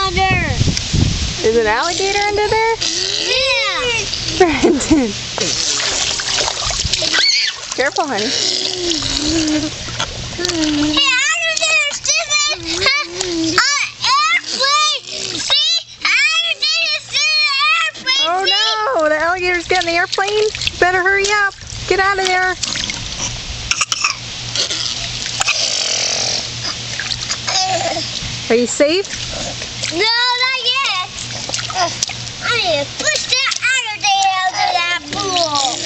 water. Is an alligator under there? Yeah. Brandon. Careful, honey. Hey, alligators, see this? Airplane. See? Alligators in the airplane. Oh see? no, the alligator's getting the airplane. Better hurry up. Get out of there. Are you safe? No, not yet. I need to push that alligator out of that pool.